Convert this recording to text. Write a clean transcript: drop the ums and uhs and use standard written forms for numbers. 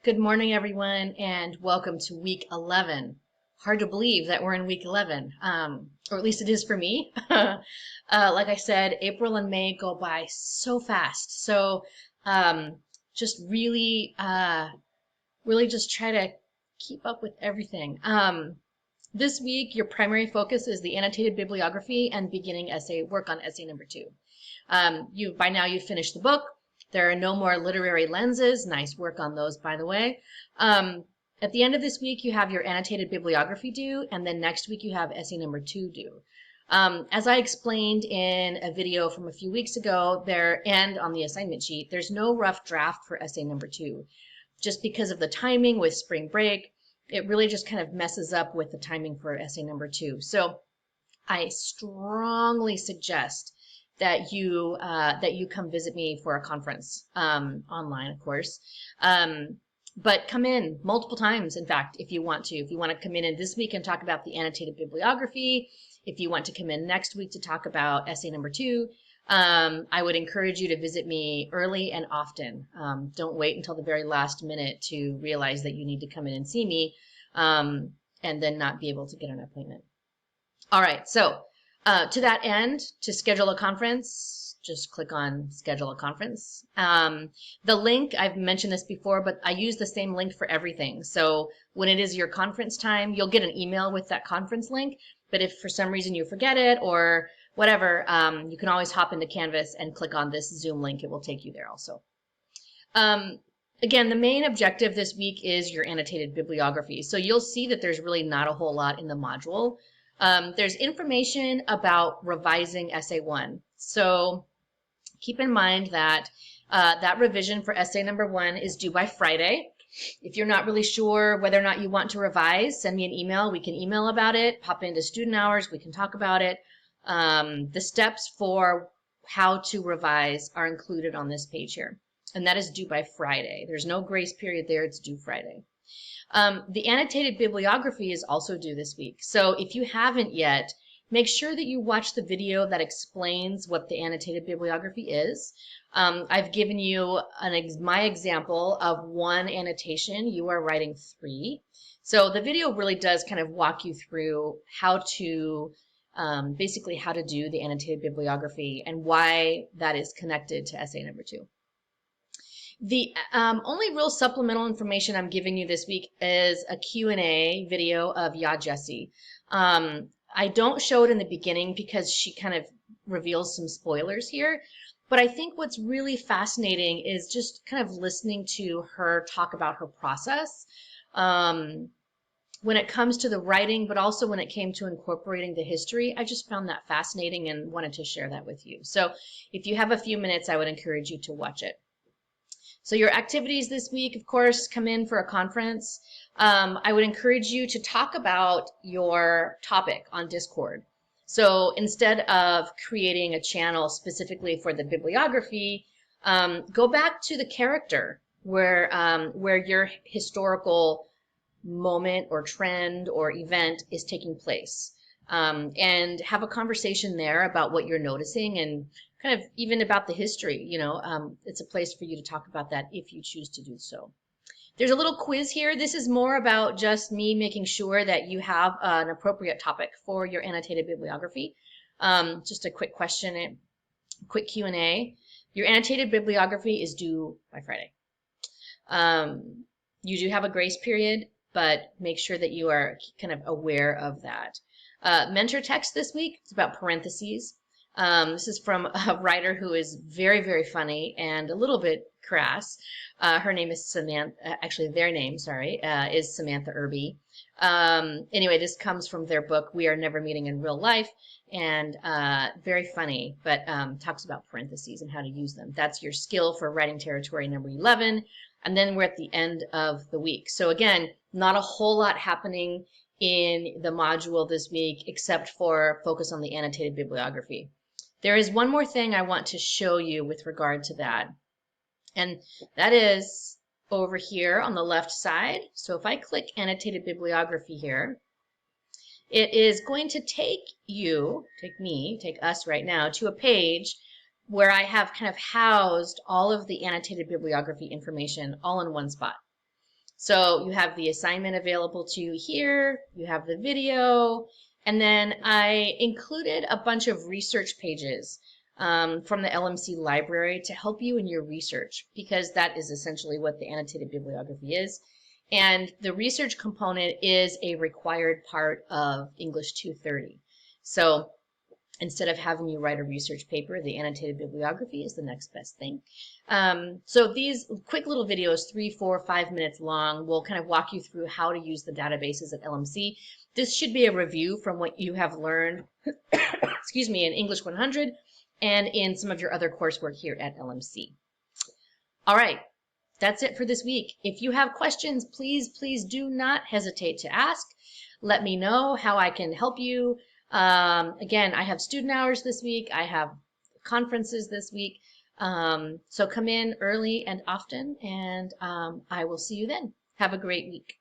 Good morning, everyone, and welcome to week 11. Hard to believe that we're in week 11, or at least it is for me. Like I said, April and May go by so fast. So just really just try to keep up with everything. This week, your primary focus is the annotated bibliography and beginning essay work on essay number 2. By now you've finished the book. There are no more literary lenses. Nice work on those, by the way. At the end of this week, you have your annotated bibliography due, and then next week you have essay number 2 due. As I explained in a video from a few weeks ago, and on the assignment sheet, there's no rough draft for essay number 2. Just because of the timing with spring break, it really just kind of messes up with the timing for essay number 2. So I strongly suggest that you come visit me for a conference, online, of course. But come in multiple times, in fact, if you want to. If you want to come in this week and talk about the annotated bibliography, if you want to come in next week to talk about essay number 2, I would encourage you to visit me early and often. Don't wait until the very last minute to realize that you need to come in and see me, and then not be able to get an appointment. All right, so to that end, to schedule a conference, just click on schedule a conference. The link, I've mentioned this before, but I use the same link for everything. So when it is your conference time, you'll get an email with that conference link. But if for some reason you forget it or whatever, you can always hop into Canvas and click on this Zoom link. It will take you there also. Again, the main objective this week is your annotated bibliography. So you'll see that there's really not a whole lot in the module. There's information about revising essay 1. So keep in mind that that revision for essay number 1 is due by Friday. If you're not really sure whether or not you want to revise, send me an email. We can email about it. Pop into student hours. We can talk about it. The steps for how to revise are included on this page here. And that is due by Friday. There's no grace period there. It's due Friday. The annotated bibliography is also due this week. So if you haven't yet, make sure that you watch the video that explains what the annotated bibliography is. I've given you my example of 1 annotation. You are writing 3. So the video really does kind of walk you through how to, basically how to do the annotated bibliography and why that is connected to essay number 2. The only real supplemental information I'm giving you this week is a Q&A video of Ya Jessie. I don't show it in the beginning because she kind of reveals some spoilers here, but I think what's really fascinating is just kind of listening to her talk about her process when it comes to the writing, but also when it came to incorporating the history. I just found that fascinating and wanted to share that with you. So if you have a few minutes, I would encourage you to watch it. So your activities this week, of course, come in for a conference. I would encourage you to talk about your topic on Discord. So instead of creating a channel specifically for the bibliography, go back to the character where your historical moment or trend or event is taking place, and have a conversation there about what you're noticing and kind of even about the history. It's a place for you to talk about that if you choose to do so. There's a little quiz here. This is more about just me making sure that you have an appropriate topic for your annotated bibliography. Just a quick question, quick Q&A. Your annotated bibliography is due by Friday. You do have a grace period, but make sure that you are kind of aware of that. Mentor text this week, it's about parentheses. This is from a writer who is very, very funny and a little bit crass. Her name is Samantha, actually their name, sorry, is Samantha Irby. Anyway, this comes from their book, We Are Never Meeting in Real Life, and very funny, but talks about parentheses and how to use them. That's your skill for writing territory number 11. And then we're at the end of the week. So again, not a whole lot happening in the module this week except for focus on the annotated bibliography. There is one more thing I want to show you with regard to that, and that is over here on the left side. So if I click annotated bibliography here, it is going to take us right now to a page where I have kind of housed all of the annotated bibliography information all in one spot. So you have the assignment available to you here, you have the video, and then I included a bunch of research pages from the LMC library to help you in your research, because that is essentially what the annotated bibliography is. And the research component is a required part of English 230. So instead of having you write a research paper, the annotated bibliography is the next best thing. So these quick little videos, 3, 4, 5 minutes long, will kind of walk you through how to use the databases at LMC. This should be a review from what you have learned, excuse me, in English 100 and in some of your other coursework here at LMC. All right, that's it for this week. If you have questions, please do not hesitate to ask. Let me know how I can help you. Again, I have student hours this week. I have conferences this week. So come in early and often, and I will see you then. Have a great week.